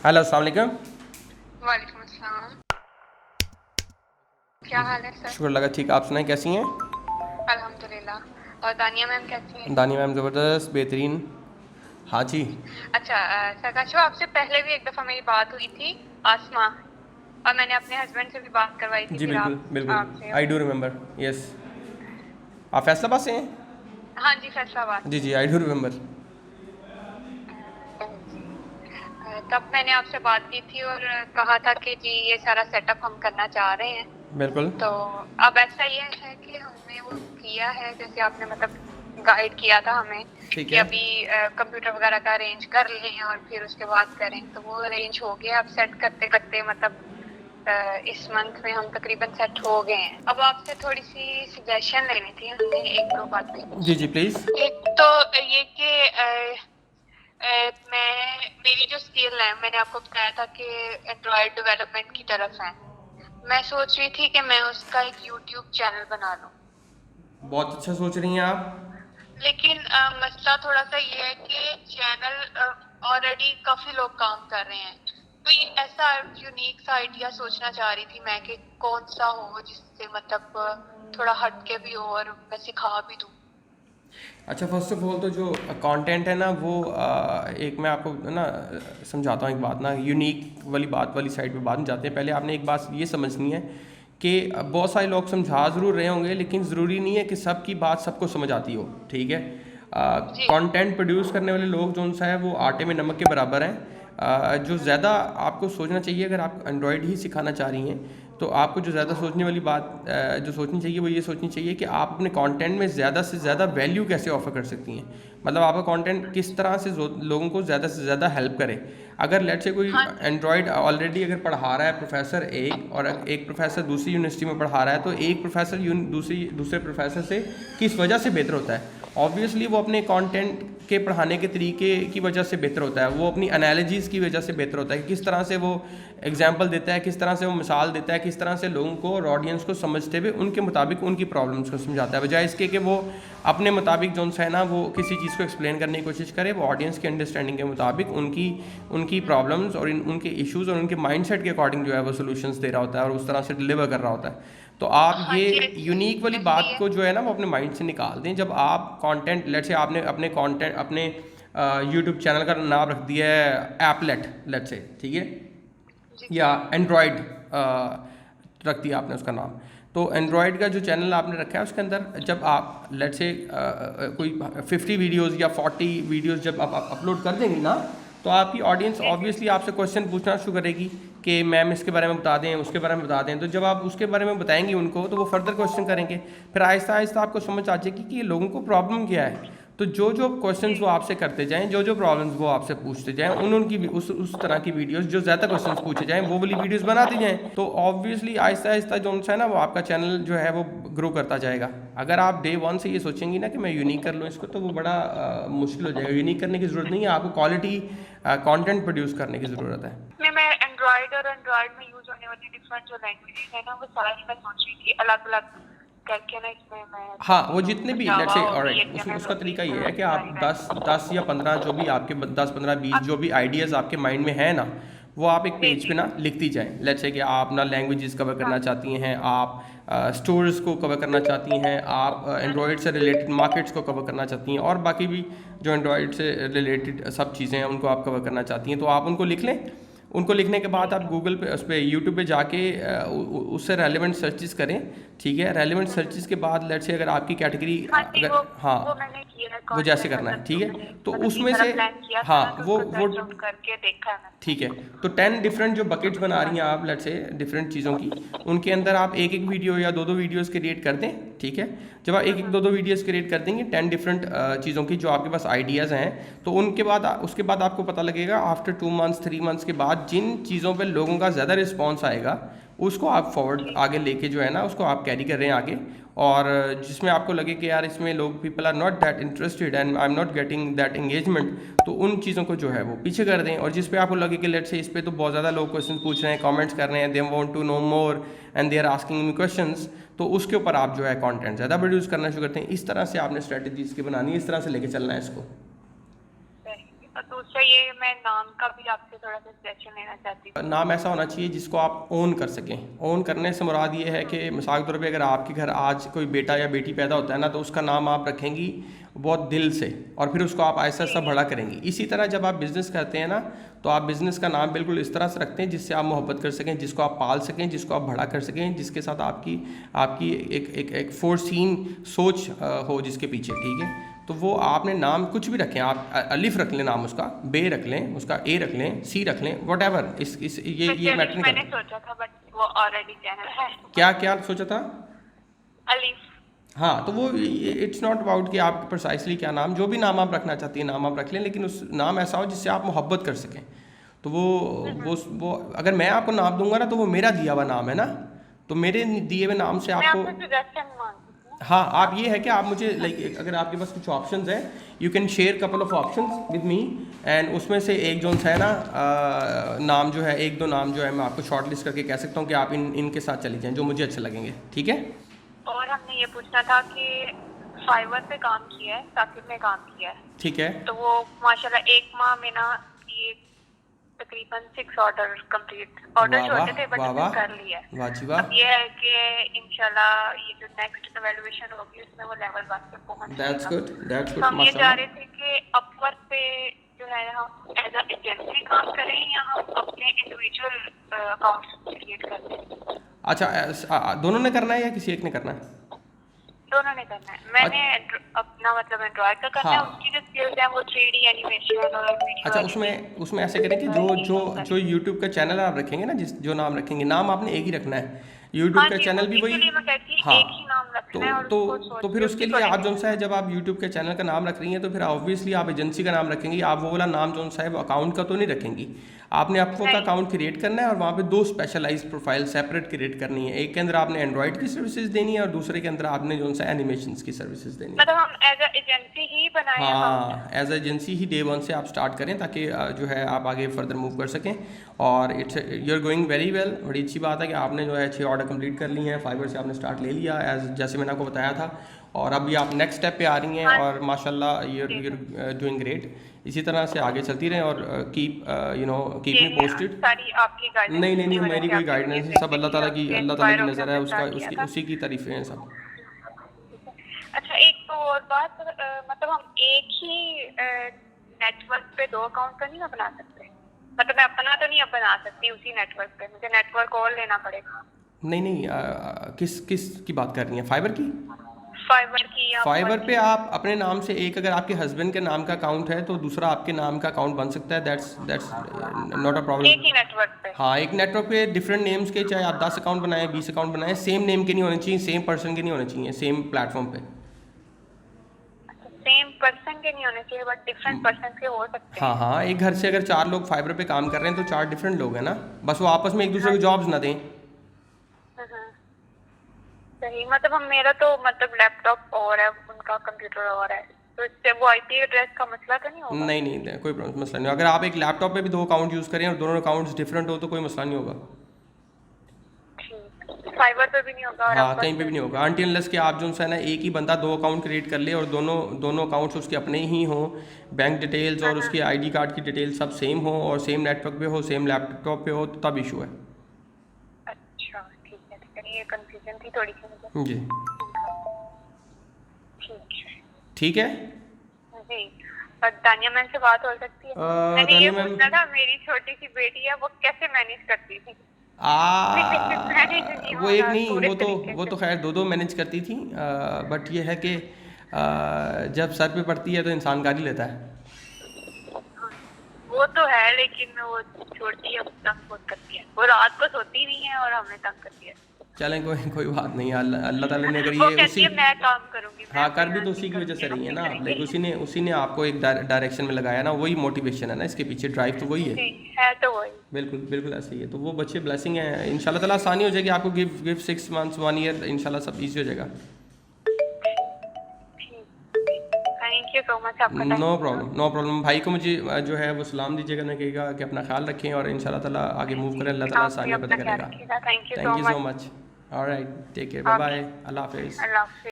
Hello, अस्सलाम वालेकुम। वालेकुम अस्सलाम। क्या हाल है सर? शुक्र लगा ठीक। आप सुनाएं, कैसी हैं? अल्हम्दुलिल्लाह। और दानिया मैम कैसी हैं? दानिया मैम ज़बरदस्त, बेहतरीन। हाँ जी। अच्छा, सरकाशो आपसे पहले भी एक दफ़ा मेरी बात हुई थी, आसमा, और मैंने अपने हस्बैंड से भी बात करवाई थी जी फिर बिल्कुल आप बिल्कुल। आपसे। I do remember. यस। आप फैसलाबाद से हैं? हाँ जी, फैसलाबाद जी से। जी, आई डू रिमेंबर। जी। तब मैंने आपसे बात की थी और कहा था कि जी ये सारा सेटअप हम करना चाह रहे हैं। बिल्कुल। तो अब ऐसा ये है कि हमने वो किया है, जैसे आपने मतलब गाइड किया था हमें ठीक कि है। अभी कंप्यूटर वगैरह का अरेंज कर लें और फिर उसके बाद करें, तो वो अरेंज हो गया। अब सेट करते करते मतलब इस मंथ में हम तकरीबन सेट हो गए हैं। अब आपसे थोड़ी सी सजेशन लेनी थी हमने, एक दो जी बातें। जी प्लीज़। एक तो ये कि मैं मेरी जो स्किल है, मैंने आपको बताया था कि एंड्रॉयड डेवलपमेंट की तरफ है। मैं सोच रही थी कि मैं उसका एक यूट्यूब चैनल बना लूं, बहुत अच्छा सोच रही हैं आप। लेकिन मसला थोड़ा सा ये है कि चैनल ऑलरेडी काफी लोग काम कर रहे हैं। तो ये ऐसा यूनिक सा आइडिया सोचना चाह रही थी मैं कि कौन सा हो जिससे मतलब थोड़ा हटके भी हो और मैं सिखा भी दूं। अच्छा, फर्स्ट ऑफ ऑल तो जो कंटेंट है ना वो एक मैं आपको ना समझाता हूँ एक बात ना, यूनिक वाली बात वाली साइड पे बाद में जाते हैं। पहले आपने एक बात ये समझनी है कि बहुत सारे लोग समझा ज़रूर रहे होंगे, लेकिन ज़रूरी नहीं है कि सबकी बात सबको समझ आती हो। ठीक है। जी। कंटेंट प्रोड्यूस करने वाले लोग जो सा है वो आटे में नमक के बराबर हैं। जो ज़्यादा आपको सोचना चाहिए, अगर आप एंड्रॉयड ही सिखाना चाह रही हैं तो आपको जो ज़्यादा सोचने वाली बात जो सोचनी चाहिए वो ये सोचनी चाहिए कि आप अपने कंटेंट में ज़्यादा से ज़्यादा वैल्यू कैसे ऑफर कर सकती हैं। मतलब आपका कंटेंट किस तरह से लोगों को ज़्यादा से ज़्यादा हेल्प करे। अगर लेट से कोई हाँ जी। एंड्रॉयड ऑलरेडी अगर पढ़ा रहा है प्रोफेसर एक, और एक प्रोफेसर दूसरी यूनिवर्सिटी में पढ़ा रहा है, तो एक प्रोफेसर दूसरे प्रोफेसर से किस वजह से बेहतर होता है? ऑब्वियसली वो अपने कंटेंट के पढ़ाने के तरीके की वजह से बेहतर होता है, वो अपनी एनालॉजीज़ की वजह से बेहतर होता है कि किस तरह से वो एग्जाम्पल देता है, किस तरह से वो मिसाल देता है, किस तरह से लोगों को और ऑडियंस को समझते हुए उनके मुताबिक उनकी प्रॉब्लम्स को समझाता है, बजाय इसके कि वो अपने मुताबिक जो है ना वो किसी चीज़ को एक्सप्लेन करने की कोशिश करे। वो ऑडियंस के अंडरस्टैंडिंग के मुताबिक उनकी उनकी प्रॉब्लम्स और उनके इश्यूज़ और उनके माइंडसेट के अकॉर्डिंग जो है वो सोल्यूशंस दे रहा होता है और उस तरह से डिलीवर कर रहा होता है। तो आप हाँ ये जी, यूनिक वाली ऐसे ही बात है। को जो है ना वो अपने माइंड से निकाल दें। जब आप कंटेंट लेट से आपने अपने कंटेंट अपने यूट्यूब चैनल का नाम रख दिया है एपलेट लेट से, ठीक है, जी। या एंड्रॉयड रख दिया आपने उसका नाम। तो एंड्रॉयड का जो चैनल आपने रखा है उसके अंदर जब आप लेट से कोई 50 वीडियोस या 40 वीडियोस जब आप अपलोड कर देंगे ना, तो आपकी ऑडियंस जी जी। ऑब्वियसली आपसे क्वेश्चन पूछना शुरू करेगी कि मैम इसके बारे में बता दें, उसके बारे में बता दें। तो जब आप उसके बारे में बताएंगे उनको तो वो फर्दर क्वेश्चन करेंगे। फिर आहिस्ता आहिस्ता आपको समझ आ जाएगी कि ये लोगों को प्रॉब्लम क्या है। तो जो जो क्वेश्चंस वो आपसे करते जाएं, जो जो प्रॉब्लम्स वो आपसे पूछते जाएं, उनकी उस तरह की वीडियोस जो ज़्यादा क्वेश्चंस पूछे जाएं वो वाली वीडियोस बनाते जाएं। तो ऑब्वियसली आहिस्ता आहिस्ता जो है ना वो आपका चैनल जो है वो ग्रो करता जाएगा। अगर आप डे वन से ये सोचेंगी ना कि मैं यूनिक कर लूँ इसको, तो वो बड़ा मुश्किल हो जाएगा। यूनिक करने की ज़रूरत नहीं है, आपको क्वालिटी कंटेंट प्रोड्यूस करने की ज़रूरत है। मैं एंड्रॉयड और एंड्रॉयड में यूज होने वाली डिफरेंट जो लैंग्वेजेस है ना, वो सारी मैं सोच रही थी अलग अलग करके ना, इसमें मैं हाँ, वो तो जितने भी लेट्स जावा से होगी, ऑलराइट एक चैनल उसका होगी, तरीका ये फिर है कि उसके आप सारी 10 या 15 जो भी आपके 10 15 20 अब जो भी आइडियाज़ आपके माइंड में है ना, वो आप एक जी पेज पे जी। ना लिखती जाएं। लेट्स से कि आप ना लैंग्वेजेस कवर हाँ। करना चाहती हैं, आप स्टोर्स को कवर करना चाहती हैं, आप एंड्रॉयड से रिलेटेड मार्केट्स को कवर करना चाहती हैं, और बाकी भी जो एंड्रॉयड से रिलेटेड सब चीज़ें हैं उनको आप कवर करना चाहती हैं, तो आप उनको लिख लें। उनको लिखने के बाद आप गूगल पे उस पर यूट्यूब पे जाके उससे रेलेवेंट सर्चेस करें। ठीक है, रेलेवेंट सर्चेस के बाद लेट्स से अगर आपकी कैटेगरी हाँ जी, अगर हाँ वो मैंने किया है वो जैसे कंटेंट, करना है, मतलब ठीक जो है, मैंने तो मतलब ये उसमें सारा से प्लान किया था हाँ ना, तो वो उसको वो सर्च आउट करके देखा है ठीक है। मैंने। तो 10 डिफरेंट जो बकेट्स बना रही हैं आप लेट्स से डिफरेंट चीज़ों की, उनके अंदर आप एक एक वीडियो या दो दो वीडियोस क्रिएट कर दें। ठीक है, जब आप एक एक दो दो वीडियोस क्रिएट कर देंगे 10 डिफरेंट चीज़ों की जो आपके पास आइडियाज़ हैं, तो उनके बाद उसके बाद आपको पता लगेगा आफ्टर 2 मंथ्स 3 मंथ्स के बाद जिन चीज़ों पर लोगों का ज़्यादा रिस्पॉन्स आएगा उसको आप फॉरवर्ड जी। आगे लेके जो है ना उसको आप कैरी कर रहे हैं आगे। और जिसमें आपको लगे कि यार इसमें लोग people are not that interested and I am not getting that engagement, तो उन चीज़ों को जो है वो पीछे कर दें। और जिस पे आपको लगे कि लेट से इस पे तो बहुत ज़्यादा लोग क्वेश्चन पूछ रहे हैं, कमेंट्स कर रहे हैं, they want to know more and they are asking me questions, तो उसके ऊपर आप जो है कंटेंट ज़्यादा प्रोड्यूस करना शुरू करते हैं। इस तरह से आपने स्ट्रेटजी इसकी बनानी है, इस तरह से लेके चलना है इसको। और दूसरा ये मैं नाम का भी आपसे थोड़ा सा सजेशन लेना चाहती हूँ। नाम ऐसा होना चाहिए जिसको आप ओन कर सकें। ओन करने से मुराद ये है कि मिसाल के तौर पे अगर आपके घर आज कोई बेटा या बेटी पैदा होता है ना, तो उसका नाम आप रखेंगी बहुत दिल से, और फिर उसको आप ऐसा ऐसा बड़ा करेंगी। इसी तरह जब आप बिज़नेस करते हैं ना, तो आप बिज़नेस का नाम बिल्कुल इस तरह से रखते हैं जिससे आप मोहब्बत कर सकें, जिसको आप पाल सकें, जिसको आप बड़ा कर सकें, जिसके साथ आपकी आपकी एक फोरसीन सोच हो जिसके पीछे, ठीक है। तो वो आपने नाम कुछ भी रखें, आप अलिफ रख लें नाम उसका, बे रख लें उसका, ए रख लें, सी रख लें, वट एवर, इस ये मैटर नहीं मैंने करता। सोचा था बट वो ऑलरेडी चैनल है। क्या क्या सोचा था? अलीफ। हाँ, तो वो इट्स नॉट अबाउट कि आप प्रिसाइसली क्या नाम, जो भी नाम आप रखना चाहती हैं नाम आप रख लें, लेकिन उस नाम ऐसा हो जिससे आप मोहब्बत कर सकें। तो वो अगर मैं आपको नाम दूंगा ना, तो वो मेरा दिया हुआ नाम है ना, तो मेरे दिए हुए नाम से मैं आपको, आपसे सजेशन मांगती हूँ। हाँ, आप ये है कि आप मुझे लाइक अगर आपके पास कुछ ऑप्शंस हैं, you can share couple of options with me, and उसमें से एक जो है ना नाम जो है, एक दो नाम जो है मैं आपको शॉर्ट लिस्ट करके कह सकता हूँ कि आप इनके साथ चली जाएँ जो मुझे अच्छे लगेंगे, ठीक है। और हमने ये पूछना था कि फाइवर पे काम किया है, साकिब ने काम किया है, ठीक है। तो वो माशाल्लाह एक माह में ना ये तकरीबन 6 ऑर्डर कंप्लीट, ऑर्डर वाह छोटे थे बट वाह वाह कर लिया है। वाह जी वाह। अब ये है कि इंशाल्लाह ये जो नेक्स्ट एवेल्युएशन होगी उसमें वो लेवल 1 पे पहुंच दैट्स जाएगा। गुड, दैट्स तो गुड हम ये चाह माशाल्लाह। रहे थे कि अपवर्क पे जो है हम एज अ एजेंसी काम करें या हम अपने इंडिविजुअल अकाउंट्स क्रिएट कर लें। अच्छा, दोनों ने करना है या किसी एक ने करना है? दोनों ने करना है। मैंने अपना मतलब एंड्रॉइड का करना है, हाँ। उसकी जो स्किल्स है वो 3D एनिमेशन और वीडियो। अच्छा, उसमें ऐसे करें कि जो यूट्यूब का चैनल आप रखेंगे ना, जो नाम रखेंगे, नाम आपने एक ही रखना है, यूट्यूब का चैनल भी वही। हाँ, एक ही नाम तो रखना है और तो उसको तो फिर उसके लिए आप जो सा है, जब आप यूट्यूब के चैनल का नाम रख रही हैं, तो फिर ऑब्वियसली आप एजेंसी का नाम रखेंगी। आप वो वाला नाम जो सा है वो अकाउंट का तो नहीं रखेंगी। आपने अपना का अकाउंट क्रिएट करना है और वहाँ पे 2 स्पेशलाइज प्रोफाइल सेपरेट क्रिएट करनी है। एक के अंदर आपने एंड्रॉइड की सर्विसेज देनी है और दूसरे के अंदर आपने जो सा एनिमेशंस की सर्विसेज देनी है। मतलब हम एज अ एजेंसी ही बनाए। हाँ, एज एजेंसी ही डे 1 से आप स्टार्ट करें, ताकि जो है आप आगे फर्दर मूव कर सकें। और it's you are going very well. बड़ी अच्छी बात है कि आपने जो है 6 ऑर्डर कंप्लीट कर ली हैं, फाइबर से आपने स्टार्ट ले लिया जैसे मैंने आपको बताया था, और अभी आप नेक्स्ट स्टेप पे आ रही हैं और माशाल्लाह यू आर डूइंग ग्रेट। इसी तरह से आगे चलती रहें और कीप मी पोस्टेड। सारी आपकी गाइडेंस। नहीं, मेरी कोई गाइडेंस नहीं, सब अल्लाह ताला की नज़र है, उसका उसी की तारीफ़ें हैं सब। अच्छा, एक तो और बात, मतलब हम एक ही नेटवर्क पे 2 अकाउंट तो नहीं ना बना सकते? मतलब मैं अपना तो नहीं अब बना सकती उसी नेटवर्क पे, मुझे नेटवर्क और लेना पड़ेगा? नहीं, किस की बात कर रही हैं? फाइबर की? फाइबर की या फाइबर पे आप अपने नाम से एक, अगर आपके हस्बैंड के नाम का अकाउंट है तो दूसरा आपके नाम का अकाउंट बन सकता है। That's not a problem. एक ही नेटवर्क पे? हाँ, एक नेटवर्क पे डिफरेंट नेम्स के, चाहे आप 10 अकाउंट बनाएं, 20 अकाउंट बनाएं, सेम नेम के नहीं होने चाहिए, सेम पर्सन के नहीं होने चाहिए, सेम प्लेटफॉर्म पे। सेम पर्सन के नहीं होने चाहिए बट डिफरेंट पर्सन के हो सकते हैं। हाँ, एक घर से अगर 4 लोग फाइबर पे काम कर रहे हैं तो 4 डिफरेंट लोग हैं ना, बस वो आपस में एक दूसरे को जॉब्स ना दें। सही, मतलब हम मेरा तो मतलब लैपटॉप और है, उनका कंप्यूटर और है, तो इससे वो आईपी एड्रेस का मसला तो नहीं होगा? नहीं, कोई मसला नहीं। अगर आप एक लैपटॉप पे भी 2 अकाउंट यूज़ करें और दोनों अकाउंट्स डिफरेंट हो तो कोई मसला नहीं होगा। फाइबर पे भी नहीं होगा? और हाँ, कहीं पे भी नहीं होगा, अनटिल अनलेस कि आप जो है ना एक ही बंदा 2 अकाउंट क्रिएट कर ले और दोनों अकाउंट्स उसके अपने ही हों, बैंक डिटेल्स और उसके आईडी कार्ड की डिटेल्स सब सेम हो और सेम नेटवर्क पे हो, सेम लैपटॉप पे हो, तो तब इशू है। अच्छा, ठीक है, ये कंफ्यूजन थी थोड़ी सी मुझे। जी, ठीक है जी। और दानिया मैम से बात हो सकती है? मैंने ये पूछना था, मेरी छोटी सी बेटी है, वो कैसे मैनेज करती थी? वो एक नहीं, वो तो खैर 2 मैनेज करती थी, बट ये है कि जब सर पे पड़ती है तो इंसान गाली लेता है। वो तो है, लेकिन वो छोटी है, तंग बहुत करती है, वो रात को सोती नहीं है और हमें तंग करती है। चलें, कोई बात नहीं, अल्लाह ताला ने अगर वो ये कहती है मैं काम करूंगी। हाँ, कर भी तो उसी की वजह से रही है ना, लेकिन उसी ने आपको एक डायरेक्शन में लगाया ना, वही मोटिवेशन है ना, इसके पीछे ड्राइव तो वही है तो वही। बिल्कुल ऐसे ही है। तो वो बच्चे ब्लेसिंग है, इंशाल्लाह ताला आसानी हो जाएगी आपको। गिव 6 मंथ्स 1 ईयर, इंशाल्लाह सब ईजी हो जाएगा। थैंक यू सो मच आपका। No problem. भाई को मुझे जो है वो सलाम दीजिएगा, ना कहिएगा कि अपना ख्याल रखें और इंशाल्लाह ताला आगे मूव करें, अल्लाह ताला आसानियाँ पैदा करेगा। Thank you so much. Alright, take care, bye bye, अल्लाह हाफिज़।